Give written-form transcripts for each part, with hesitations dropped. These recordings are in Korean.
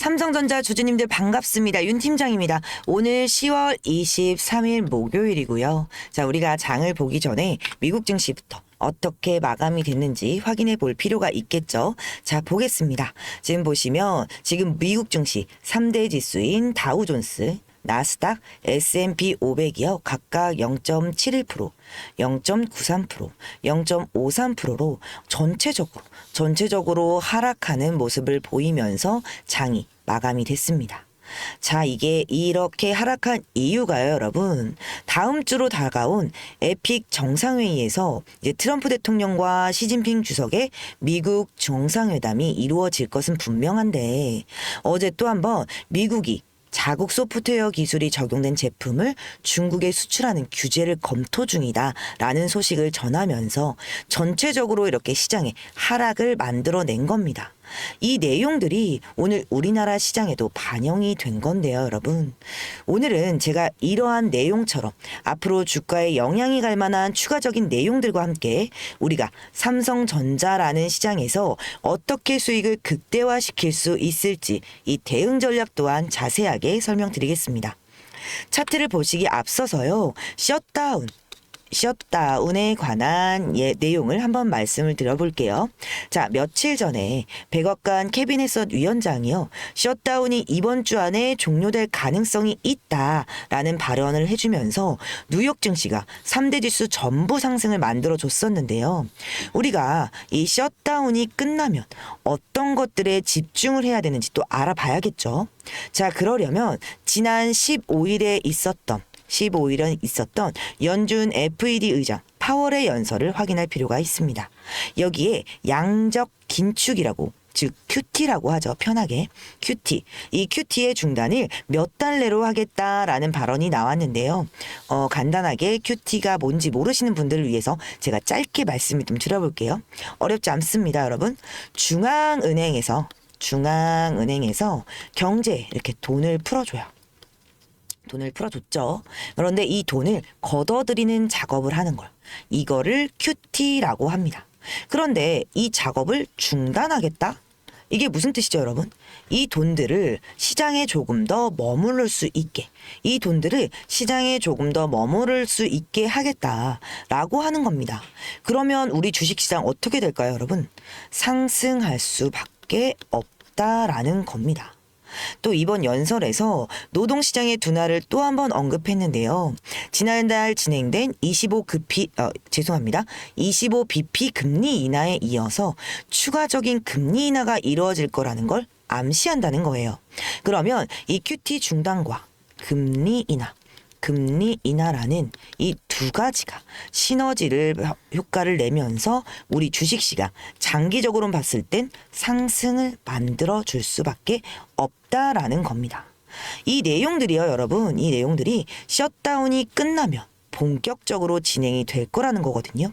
삼성전자 주주님들 반갑습니다. 윤 팀장입니다. 오늘 10월 23일 목요일이고요. 자, 우리가 장을 보기 전에 미국 증시부터 어떻게 마감이 됐는지 확인해 볼 필요가 있겠죠. 자, 보겠습니다. 지금 보시면 지금 미국 증시 3대 지수인 다우존스, 나스닥, S&P 500이요. 각각 0.71%, 0.93%, 0.53%로 전체적으로 하락하는 모습을 보이면서 장이 마감이 됐습니다. 자, 이게 이렇게 하락한 이유가요, 여러분. 다음 주로 다가온 에픽 정상회의에서 이제 트럼프 대통령과 시진핑 주석의 미국 정상회담이 이루어질 것은 분명한데 어제 또 한번 미국이 자국 소프트웨어 기술이 적용된 제품을 중국에 수출하는 규제를 검토 중이다라는 소식을 전하면서 전체적으로 이렇게 시장에 하락을 만들어낸 겁니다. 이 내용들이 오늘 우리나라 시장에도 반영이 된 건데요, 여러분. 오늘은 제가 이러한 내용처럼 앞으로 주가에 영향이 갈 만한 추가적인 내용들과 함께 우리가 삼성전자라는 시장에서 어떻게 수익을 극대화시킬 수 있을지 이 대응 전략 또한 자세하게 설명드리겠습니다. 차트를 보시기 앞서서요. 셧다운에 관한 내용을 한번 말씀을 드려볼게요. 자, 며칠 전에 백악관 캐비넷 위원장이요. 셧다운이 이번 주 안에 종료될 가능성이 있다라는 발언을 해주면서 뉴욕 증시가 3대 지수 전부 상승을 만들어줬었는데요. 우리가 이 셧다운이 끝나면 어떤 것들에 집중을 해야 되는지 또 알아봐야겠죠. 자, 그러려면 지난 15일에 있었던 연준 FED 의장 파월의 연설을 확인할 필요가 있습니다. 여기에 양적 긴축이라고, 즉 QT라고 하죠. 편하게 QT. 이 QT의 중단을 몇 달 내로 하겠다라는 발언이 나왔는데요. 간단하게 QT가 뭔지 모르시는 분들을 위해서 제가 짧게 말씀을 좀 드려볼게요. 어렵지 않습니다, 여러분. 중앙은행에서 경제에 이렇게 돈을 풀어줬죠. 그런데 이 돈을 걷어들이는 작업을 하는 걸, 이거를 QT라고 합니다. 그런데 이 작업을 중단하겠다? 이게 무슨 뜻이죠, 여러분? 이 돈들을 시장에 조금 더 머무를 수 있게 하겠다라고 하는 겁니다. 그러면 우리 주식시장 어떻게 될까요, 여러분? 상승할 수밖에 없다라는 겁니다. 또 이번 연설에서 노동시장의 둔화를 또 한 번 언급했는데요. 지난달 진행된 25bp 금리 인하에 이어서 추가적인 금리 인하가 이루어질 거라는 걸 암시한다는 거예요. 그러면 이 QT 중단과 금리 인하라는 이 두 가지가 시너지를 효과를 내면서 우리 주식시장 장기적으로 봤을 땐 상승을 만들어 줄 수밖에 없다라는 겁니다. 이 내용들이요, 여러분. 이 내용들이 셧다운이 끝나면 본격적으로 진행이 될 거라는 거거든요.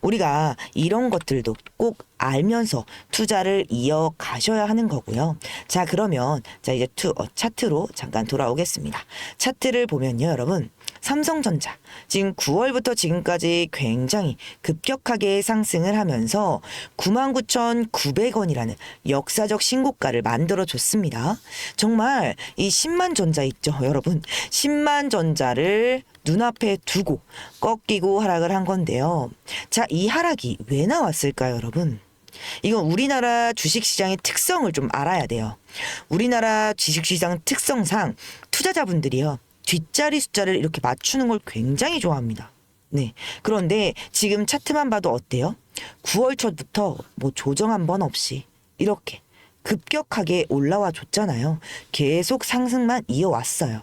우리가 이런 것들도 꼭 알면서 투자를 이어가셔야 하는 거고요. 자, 그러면 이제 차트로 잠깐 돌아오겠습니다. 차트를 보면요, 여러분. 삼성전자 지금 9월부터 지금까지 굉장히 급격하게 상승을 하면서 99,900원이라는 역사적 신고가를 만들어줬습니다. 정말 이 10만 전자 있죠, 여러분. 10만 전자를 눈앞에 두고 꺾이고 하락을 한 건데요. 자, 이 하락이 왜 나왔을까요, 여러분? 이건 우리나라 주식시장의 특성을 좀 알아야 돼요. 우리나라 주식시장 특성상 투자자분들이요. 뒷자리 숫자를 이렇게 맞추는 걸 굉장히 좋아합니다. 네. 그런데 지금 차트만 봐도 어때요? 9월 초부터 뭐 조정 한 번 없이 이렇게 급격하게 올라와 줬잖아요. 계속 상승만 이어왔어요.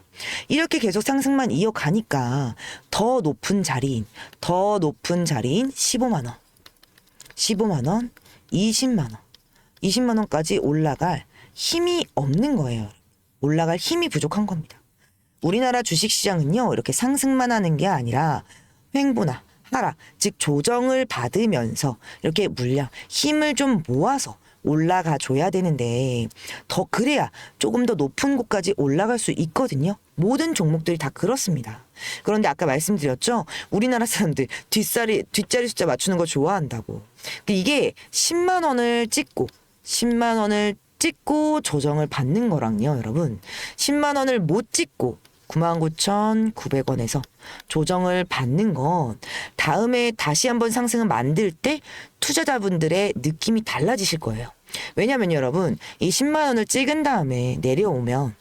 이렇게 계속 상승만 이어가니까 더 높은 자리인 15만 원, 20만 원, 20만 원까지 올라갈 힘이 없는 거예요. 올라갈 힘이 부족한 겁니다. 우리나라 주식시장은요, 이렇게 상승만 하는 게 아니라 횡보나 하락, 즉 조정을 받으면서 이렇게 물량, 힘을 좀 모아서 올라가 줘야 되는데 그래야 조금 더 높은 곳까지 올라갈 수 있거든요. 모든 종목들이 다 그렇습니다. 그런데 아까 말씀드렸죠? 우리나라 사람들 뒷자리 숫자 맞추는 거 좋아한다고. 이게 10만 원을 찍고 10만 원을 찍고 조정을 받는 거랑요, 여러분. 10만 원을 못 찍고 99,900원에서 조정을 받는 건 다음에 다시 한번 상승을 만들 때 투자자분들의 느낌이 달라지실 거예요. 왜냐면 여러분, 이 10만 원을 찍은 다음에 내려오면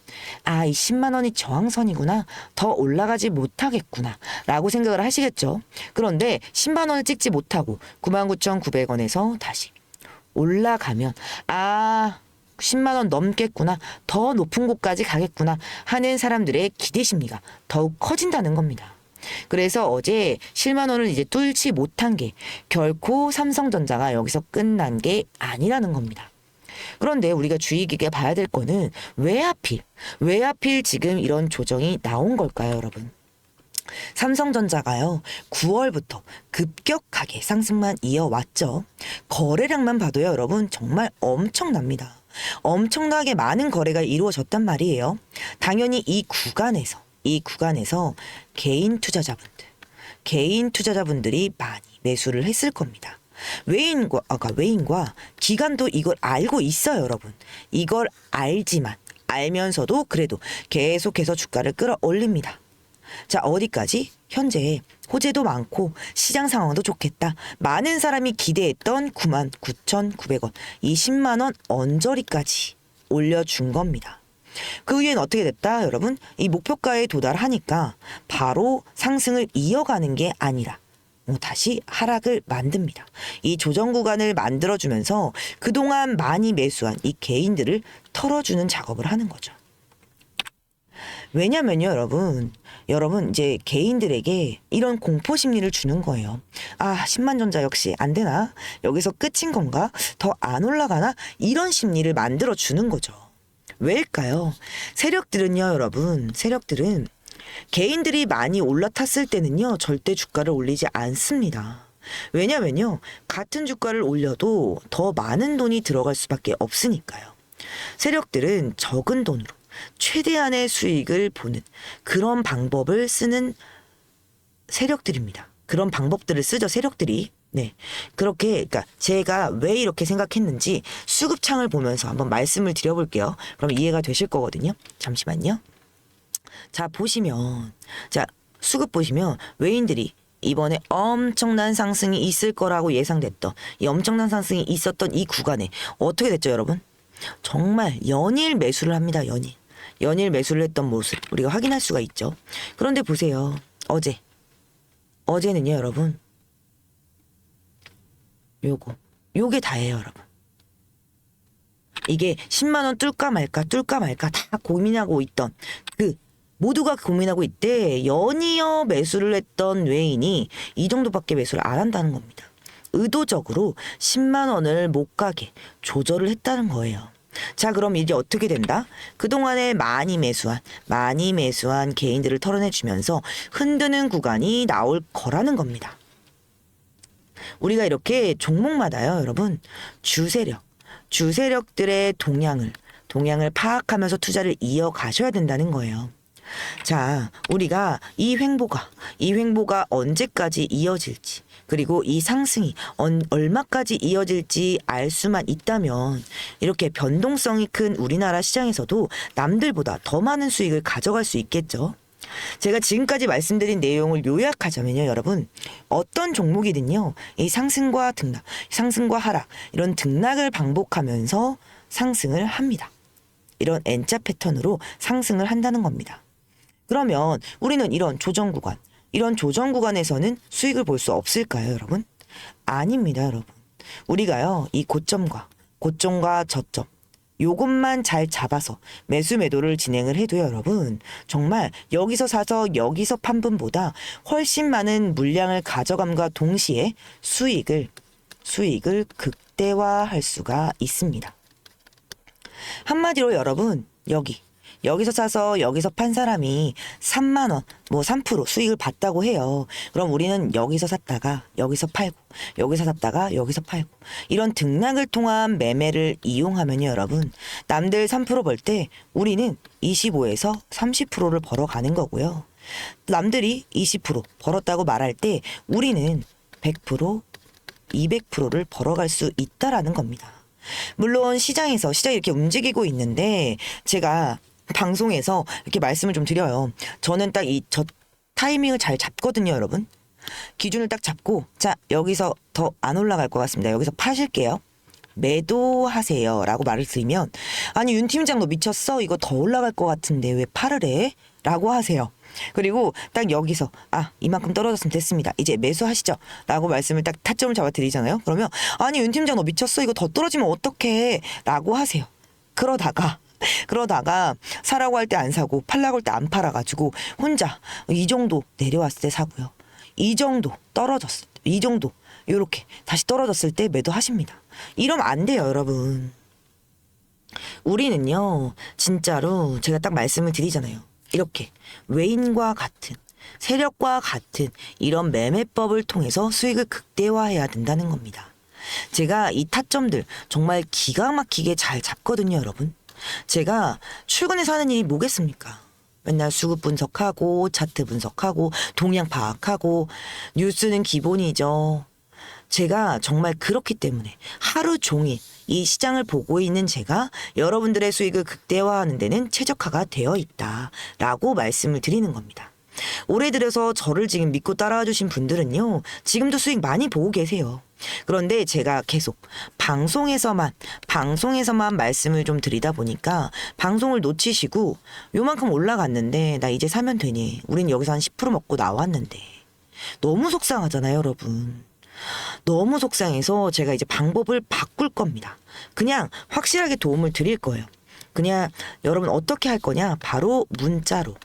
이 10만 원이 저항선이구나. 더 올라가지 못하겠구나. 라고 생각을 하시겠죠. 그런데 10만 원을 찍지 못하고 99,900원에서 다시 올라가면 10만 원 넘겠구나. 더 높은 곳까지 가겠구나 하는 사람들의 기대 심리가 더욱 커진다는 겁니다. 그래서 어제 10만 원을 이제 뚫지 못한 게 결코 삼성전자가 여기서 끝난 게 아니라는 겁니다. 그런데 우리가 주의 깊게 봐야 될 거는 왜 하필 지금 이런 조정이 나온 걸까요, 여러분? 삼성전자가요, 9월부터 급격하게 상승만 이어왔죠. 거래량만 봐도요, 여러분, 정말 엄청납니다. 엄청나게 많은 거래가 이루어졌단 말이에요. 당연히 이 구간에서 개인 투자자분들이 많이 매수를 했을 겁니다. 외인과 기관도 이걸 알고 있어요, 여러분. 이걸 알면서도 그래도 계속해서 주가를 끌어올립니다. 자, 어디까지? 현재 호재도 많고 시장 상황도 좋겠다. 많은 사람이 기대했던 99,900원, 이 10만 원 언저리까지 올려준 겁니다. 그 후엔 어떻게 됐다, 여러분? 이 목표가에 도달하니까 바로 상승을 이어가는 게 아니라 다시 하락을 만듭니다. 이 조정 구간을 만들어주면서 그동안 많이 매수한 이 개인들을 털어주는 작업을 하는 거죠. 왜냐면요, 여러분 이제 개인들에게 이런 공포 심리를 주는 거예요. 10만 전자 역시 안 되나? 여기서 끝인 건가? 더 안 올라가나? 이런 심리를 만들어 주는 거죠. 왜일까요? 세력들은 개인들이 많이 올라탔을 때는요, 절대 주가를 올리지 않습니다. 왜냐면요, 같은 주가를 올려도 더 많은 돈이 들어갈 수밖에 없으니까요. 세력들은 적은 돈으로 최대한의 수익을 보는 그런 방법을 쓰는 세력들입니다. 그런 방법들을 쓰죠, 세력들이. 네. 그러니까 제가 왜 이렇게 생각했는지 수급창을 보면서 한번 말씀을 드려볼게요. 그럼 이해가 되실 거거든요. 잠시만요. 자, 수급 보시면 외인들이 이번에 엄청난 상승이 있을 거라고 예상됐던 이 엄청난 상승이 있었던 이 구간에 어떻게 됐죠, 여러분? 정말 연일 매수를 합니다. 연일 매수를 했던 모습 우리가 확인할 수가 있죠. 그런데 보세요. 어제는요, 여러분. 요게 다예요, 여러분. 이게 10만 원 뚫까 말까 다 고민하고 있던 모두가 고민하고 있대 연이어 매수를 했던 외인이 이 정도밖에 매수를 안 한다는 겁니다. 의도적으로 10만 원을 못 가게 조절을 했다는 거예요. 자, 그럼 이제 어떻게 된다? 그동안에 많이 매수한 개인들을 털어내주면서 흔드는 구간이 나올 거라는 겁니다. 우리가 이렇게 종목마다요, 여러분, 주세력들의 동향을 파악하면서 투자를 이어가셔야 된다는 거예요. 자, 우리가 이 횡보가 언제까지 이어질지, 그리고 이 상승이 얼마까지 이어질지 알 수만 있다면 이렇게 변동성이 큰 우리나라 시장에서도 남들보다 더 많은 수익을 가져갈 수 있겠죠. 제가 지금까지 말씀드린 내용을 요약하자면요, 여러분, 어떤 종목이든요, 이 상승과 하락, 이런 등락을 반복하면서 상승을 합니다. 이런 N자 패턴으로 상승을 한다는 겁니다. 그러면 우리는 이런 조정 구간에서는 수익을 볼 수 없을까요, 여러분? 아닙니다, 여러분. 우리가요, 이 고점과 저점, 요것만 잘 잡아서 매도를 진행을 해도요, 여러분, 정말 여기서 사서 여기서 판 분보다 훨씬 많은 물량을 가져감과 동시에 수익을 극대화할 수가 있습니다. 한마디로 여러분, 여기서 사서 여기서 판 사람이 3만 원, 3% 수익을 봤다고 해요. 그럼 우리는 여기서 샀다가 여기서 팔고, 여기서 샀다가 여기서 팔고, 이런 등락을 통한 매매를 이용하면요, 여러분, 남들 3% 벌 때 우리는 25에서 30%를 벌어가는 거고요. 남들이 20% 벌었다고 말할 때 우리는 100%, 200%를 벌어갈 수 있다라는 겁니다. 물론 시장이 이렇게 움직이고 있는데 제가 방송에서 이렇게 말씀을 좀 드려요. 저는 딱 저 타이밍을 잘 잡거든요, 여러분. 기준을 딱 잡고 자, 여기서 더 안 올라갈 것 같습니다. 여기서 파실게요. 매도하세요 라고 말을 드리면 아니 윤 팀장 너 미쳤어? 이거 더 올라갈 것 같은데 왜 팔을 해? 라고 하세요. 그리고 딱 여기서 이만큼 떨어졌으면 됐습니다. 이제 매수하시죠 라고 말씀을 딱 타점을 잡아 드리잖아요. 그러면 아니 윤 팀장 너 미쳤어? 이거 더 떨어지면 어떡해? 라고 하세요. 그러다가 사라고 할 때 안 사고 팔라고 할 때 안 팔아가지고 혼자 이 정도 내려왔을 때 사고요. 이 정도 떨어졌을 때, 이 정도 요렇게 다시 떨어졌을 때 매도하십니다. 이러면 안 돼요, 여러분. 우리는요, 진짜로 제가 딱 말씀을 드리잖아요. 이렇게 외인과 같은, 세력과 같은 이런 매매법을 통해서 수익을 극대화해야 된다는 겁니다. 제가 이 타점들 정말 기가 막히게 잘 잡거든요, 여러분. 제가 출근해서 하는 일이 뭐겠습니까? 맨날 수급 분석하고 차트 분석하고 동향 파악하고 뉴스는 기본이죠. 제가 정말 그렇기 때문에 하루 종일 이 시장을 보고 있는 제가 여러분들의 수익을 극대화하는 데는 최적화가 되어 있다라고 말씀을 드리는 겁니다. 올해 들어서 저를 지금 믿고 따라와 주신 분들은요. 지금도 수익 많이 보고 계세요. 그런데 제가 계속 방송에서만 말씀을 좀 드리다 보니까 방송을 놓치시고 요만큼 올라갔는데 나 이제 사면 되니? 우린 여기서 한 10% 먹고 나왔는데. 너무 속상하잖아요, 여러분. 너무 속상해서 제가 이제 방법을 바꿀 겁니다. 그냥 확실하게 도움을 드릴 거예요. 그냥 여러분 어떻게 할 거냐? 바로 문자로.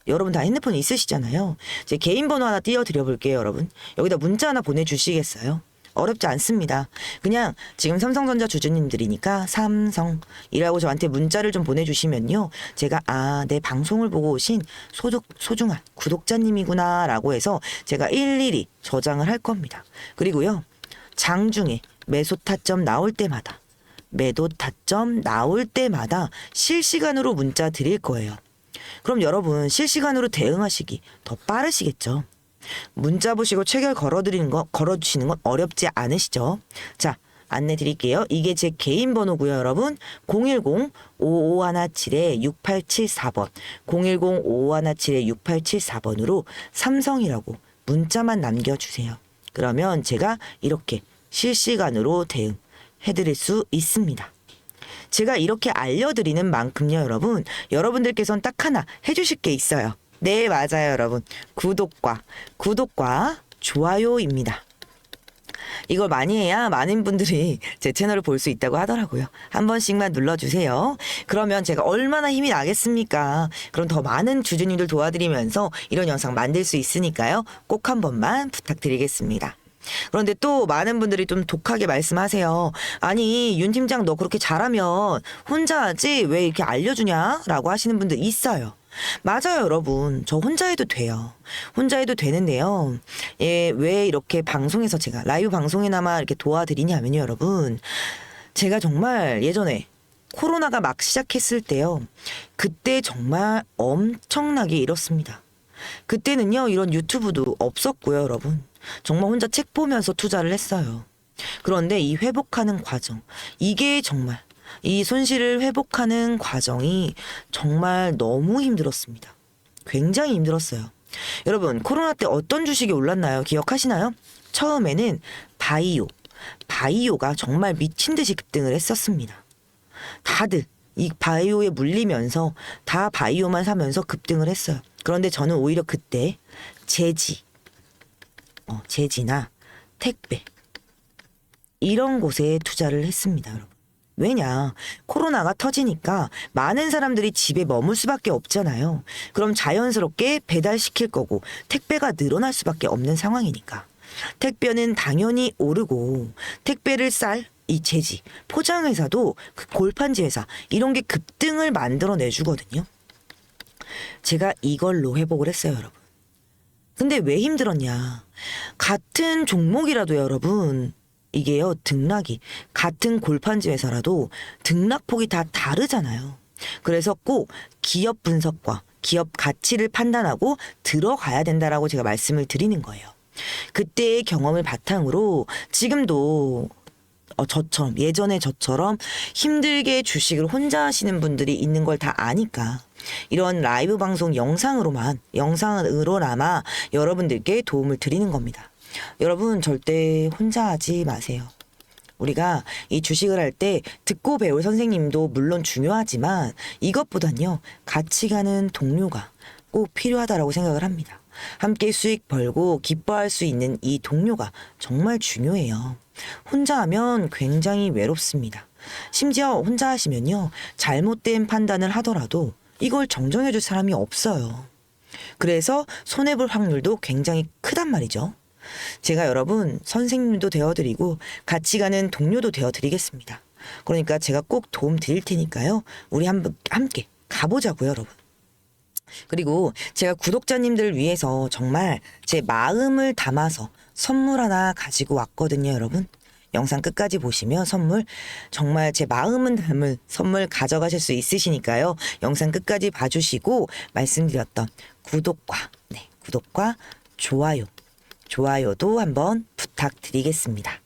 여러분 다 핸드폰 있으시잖아요. 제 개인 번호 하나 띄워드려 볼게요, 여러분. 여기다 문자 하나 보내주시겠어요? 어렵지 않습니다. 그냥 지금 삼성전자 주주님들이니까 삼성이라고 저한테 문자를 좀 보내주시면요. 제가 내 방송을 보고 오신 소중한 구독자님이구나 라고 해서 제가 일일이 저장을 할 겁니다. 그리고요. 장중에 매수 타점 나올 때마다 매도 타점 나올 때마다 실시간으로 문자 드릴 거예요. 그럼 여러분 실시간으로 대응하시기 더 빠르시겠죠? 문자 보시고 체결 걸어주시는 건 어렵지 않으시죠? 자, 안내 드릴게요. 이게 제 개인 번호고요, 여러분. 010-5517-6874번 010-5517-6874번으로 삼성이라고 문자만 남겨주세요. 그러면 제가 이렇게 실시간으로 대응해드릴 수 있습니다. 제가 이렇게 알려드리는 만큼요, 여러분. 여러분들께서는 딱 하나 해주실 게 있어요. 네, 맞아요, 여러분. 구독과 좋아요입니다. 이걸 많이 해야 많은 분들이 제 채널을 볼 수 있다고 하더라고요. 한 번씩만 눌러주세요. 그러면 제가 얼마나 힘이 나겠습니까? 그럼 더 많은 주주님들 도와드리면서 이런 영상 만들 수 있으니까요. 꼭 한 번만 부탁드리겠습니다. 그런데 또 많은 분들이 좀 독하게 말씀하세요. 아니 윤 팀장 너 그렇게 잘하면 혼자 하지 왜 이렇게 알려주냐? 라고 하시는 분들 있어요. 맞아요, 여러분. 저 혼자 해도 돼요. 혼자 해도 되는데요. 왜 이렇게 방송에서 제가 라이브 방송에나마 이렇게 도와드리냐면요, 여러분. 제가 정말 예전에 코로나가 막 시작했을 때요. 그때 정말 엄청나게 잃었습니다. 그때는요, 이런 유튜브도 없었고요, 여러분. 정말 혼자 책 보면서 투자를 했어요. 그런데 이 회복하는 과정, 이게 정말 이 손실을 회복하는 과정이 정말 너무 힘들었습니다. 굉장히 힘들었어요. 여러분, 코로나 때 어떤 주식이 올랐나요? 기억하시나요? 처음에는 바이오가 정말 미친 듯이 급등을 했었습니다. 다들 이 바이오에 물리면서 다 바이오만 사면서 했어요. 그런데 저는 오히려 그때 제지나 택배 이런 곳에 투자를 했습니다, 여러분. 왜냐? 코로나가 터지니까 많은 사람들이 집에 머물 수밖에 없잖아요. 그럼 자연스럽게 배달시킬 거고 택배가 늘어날 수밖에 없는 상황이니까. 택배는 당연히 오르고 택배를 쌀 이 제지, 포장회사도 그 골판지 회사 이런 게 급등을 만들어내 주거든요. 제가 이걸로 회복을 했어요, 여러분. 근데 왜 힘들었냐? 같은 종목이라도요, 여러분. 이게요, 등락이 같은 골판지 회사라도 등락폭이 다 다르잖아요. 그래서 꼭 기업 분석과 기업 가치를 판단하고 들어가야 된다라고 제가 말씀을 드리는 거예요. 그때의 경험을 바탕으로 지금도 예전에 저처럼 힘들게 주식을 혼자 하시는 분들이 있는 걸 다 아니까 이런 라이브 방송 영상으로나마 여러분들께 도움을 드리는 겁니다. 여러분 절대 혼자 하지 마세요. 우리가 이 주식을 할 때 듣고 배울 선생님도 물론 중요하지만 이것보단요, 같이 가는 동료가 꼭 필요하다라고 생각을 합니다. 함께 수익 벌고 기뻐할 수 있는 이 동료가 정말 중요해요. 혼자 하면 굉장히 외롭습니다. 심지어 혼자 하시면요, 잘못된 판단을 하더라도 이걸 정정해 줄 사람이 없어요. 그래서 손해볼 확률도 굉장히 크단 말이죠. 제가 여러분 선생님도 되어드리고 같이 가는 동료도 되어드리겠습니다. 그러니까 제가 꼭 도움 드릴 테니까요. 우리 함께 가보자고요, 여러분. 그리고 제가 구독자님들 위해서 정말 제 마음을 담아서 선물 하나 가지고 왔거든요, 여러분. 영상 끝까지 보시면 선물, 정말 제 마음은 담은 선물 가져가실 수 있으시니까요. 영상 끝까지 봐주시고 말씀드렸던 구독과 좋아요도 한번 부탁드리겠습니다.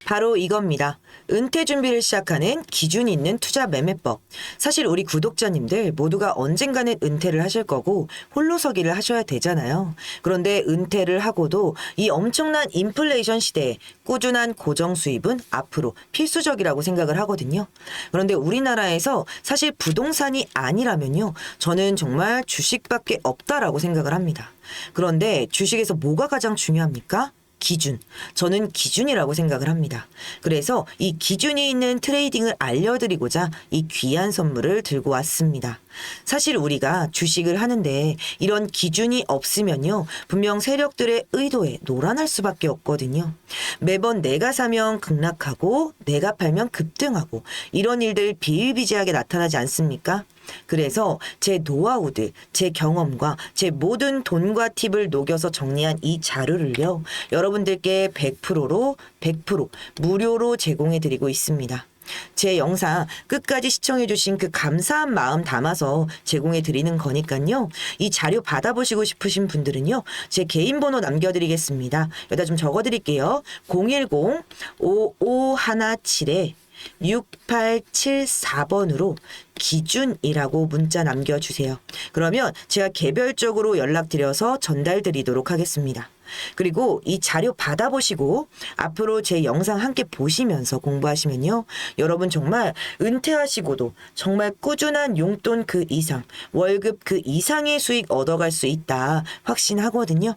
바로 이겁니다. 은퇴 준비를 시작하는 기준 있는 투자 매매법. 사실 우리 구독자님들 모두가 언젠가는 은퇴를 하실 거고 홀로서기를 하셔야 되잖아요. 그런데 은퇴를 하고도 이 엄청난 인플레이션 시대에 꾸준한 고정 수입은 앞으로 필수적이라고 생각을 하거든요. 그런데 우리나라에서 사실 부동산이 아니라면요, 저는 정말 주식밖에 없다라고 생각을 합니다. 그런데 주식에서 뭐가 가장 중요합니까? 기준. 저는 기준이라고 생각을 합니다. 그래서 이 기준이 있는 트레이딩을 알려드리고자 이 귀한 선물을 들고 왔습니다. 사실 우리가 주식을 하는데 이런 기준이 없으면요, 분명 세력들의 의도에 노란할 수밖에 없거든요. 매번 내가 사면 급락하고 내가 팔면 급등하고 이런 일들 비일비재하게 나타나지 않습니까? 그래서 제 노하우들, 제 경험과 제 모든 돈과 팁을 녹여서 정리한 이 자료를요, 여러분들께 100% 무료로 제공해드리고 있습니다. 제 영상 끝까지 시청해주신 그 감사한 마음 담아서 제공해드리는 거니까요. 이 자료 받아보시고 싶으신 분들은요, 제 개인 번호 남겨드리겠습니다. 여기다 좀 적어드릴게요. 010-5517-6874번으로 기준이라고 문자 남겨주세요. 그러면 제가 개별적으로 연락드려서 전달드리도록 하겠습니다. 그리고 이 자료 받아보시고 앞으로 제 영상 함께 보시면서 공부하시면요, 여러분 정말 은퇴하시고도 정말 꾸준한 용돈 그 이상, 월급 그 이상의 수익 얻어갈 수 있다 확신하거든요.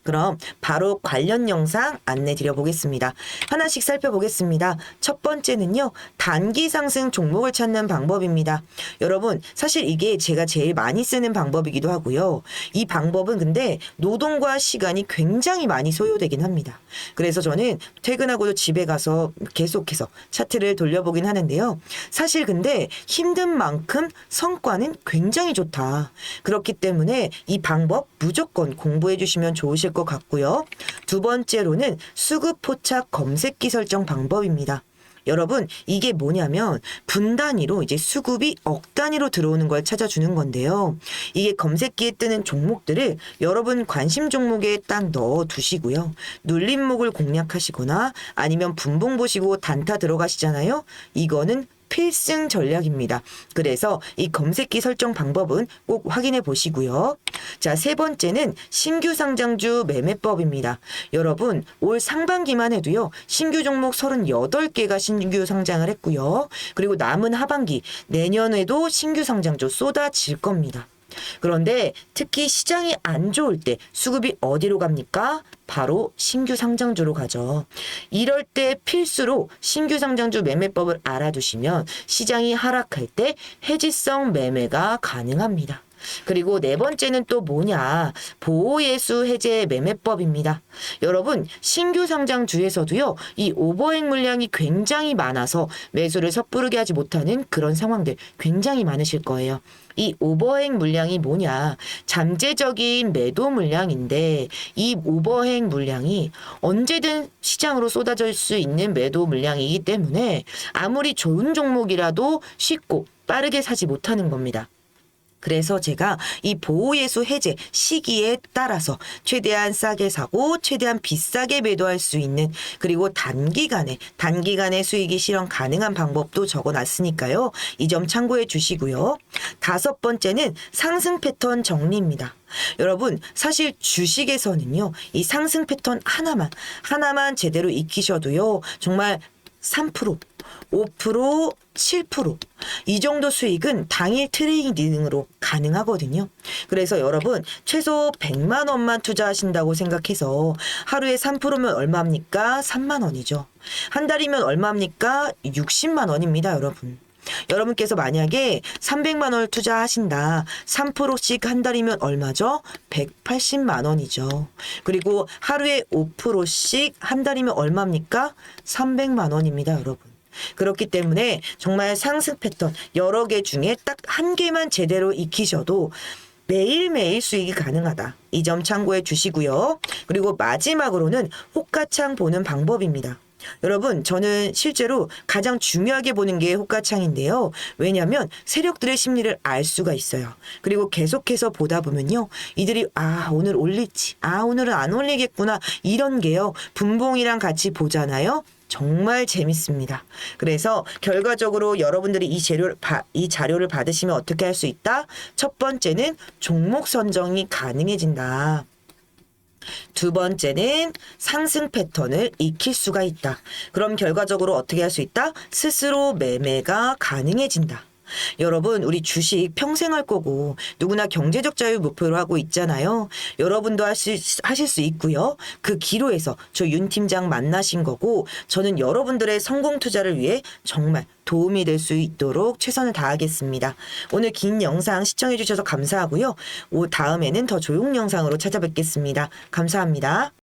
그럼 바로 관련 영상 안내 드려보겠습니다. 하나씩 살펴보겠습니다. 첫 번째는요, 단기 상승 종목을 찾는 방법입니다. 여러분 사실 이게 제가 제일 많이 쓰는 방법이기도 하고요. 이 방법은 근데 노동과 시간이 굉장히 많이 소요되긴 합니다. 그래서 저는 퇴근하고도 집에 가서 계속해서 차트를 돌려보긴 하는데요. 사실 근데 힘든 만큼 성과는 굉장히 좋다. 그렇기 때문에 이 방법 무조건 공부해 주시면 좋으실 것 같고요. 두 번째로는 수급 포착 검색기 설정 방법입니다. 여러분 이게 뭐냐면 분 단위로 이제 수급이 억 단위로 들어오는 걸 찾아주는 건데요. 이게 검색기에 뜨는 종목들을 여러분 관심 종목에 딱 넣어 두시고요. 눌림목을 공략하시거나 아니면 분봉 보시고 단타 들어가시잖아요. 이거는 필승 전략입니다. 그래서 이 검색기 설정 방법은 꼭 확인해 보시고요. 자, 세 번째는 신규 상장주 매매법입니다. 여러분 올 상반기만 해도요, 신규 종목 38개가 신규 상장을 했고요. 그리고 남은 하반기 내년에도 신규 상장주 쏟아질 겁니다. 그런데 특히 시장이 안 좋을 때 수급이 어디로 갑니까? 바로 신규 상장주로 가죠. 이럴 때 필수로 신규 상장주 매매법을 알아두시면 시장이 하락할 때 해지성 매매가 가능합니다. 그리고 네 번째는 또 뭐냐? 보호예수 해제 매매법입니다. 여러분 신규 상장주에서도요, 이 오버행 물량이 굉장히 많아서 매수를 섣부르게 하지 못하는 그런 상황들 굉장히 많으실 거예요. 이 오버행 물량이 뭐냐? 잠재적인 매도 물량인데 이 오버행 물량이 언제든 시장으로 쏟아질 수 있는 매도 물량이기 때문에 아무리 좋은 종목이라도 쉽고 빠르게 사지 못하는 겁니다. 그래서 제가 이 보호예수 해제 시기에 따라서 최대한 싸게 사고 최대한 비싸게 매도할 수 있는, 그리고 단기간에 수익이 실현 가능한 방법도 적어놨으니까요. 이 점 참고해 주시고요. 5번째는 상승 패턴 정리입니다. 여러분, 사실 주식에서는요, 이 상승 패턴 하나만 제대로 익히셔도요, 정말 3%, 5%, 7%이 정도 수익은 당일 트레이딩으로 가능하거든요. 그래서 여러분, 최소 100만 원만 투자하신다고 생각해서 하루에 3%면 얼마입니까? 3만 원이죠. 한 달이면 얼마입니까? 60만 원입니다, 여러분. 여러분께서 만약에 300만 원을 투자하신다. 3%씩 한 달이면 얼마죠? 180만 원이죠. 그리고 하루에 5%씩 한 달이면 얼마입니까? 300만 원입니다, 여러분. 그렇기 때문에 정말 상승 패턴 여러 개 중에 딱 한 개만 제대로 익히셔도 매일매일 수익이 가능하다. 이 점 참고해 주시고요. 그리고 마지막으로는 호가창 보는 방법입니다. 여러분, 저는 실제로 가장 중요하게 보는 게 호가창인데요. 왜냐하면 세력들의 심리를 알 수가 있어요. 그리고 계속해서 보다 보면요, 이들이 오늘 올릴지, 오늘은 안 올리겠구나, 이런 게요, 분봉이랑 같이 보잖아요. 정말 재밌습니다. 그래서 결과적으로 여러분들이 이 자료를 받으시면 어떻게 할 수 있다? 첫 번째는 종목 선정이 가능해진다. 두 번째는 상승 패턴을 익힐 수가 있다. 그럼 결과적으로 어떻게 할 수 있다? 스스로 매매가 가능해진다. 여러분, 우리 주식 평생 할 거고 누구나 경제적 자유 목표로 하고 있잖아요. 여러분도 하실 수 있고요. 그 기로에서 저 윤 팀장 만나신 거고, 저는 여러분들의 성공 투자를 위해 정말 도움이 될 수 있도록 최선을 다하겠습니다. 오늘 긴 영상 시청해 주셔서 감사하고요. 다음에는 더 조용 영상으로 찾아뵙겠습니다. 감사합니다.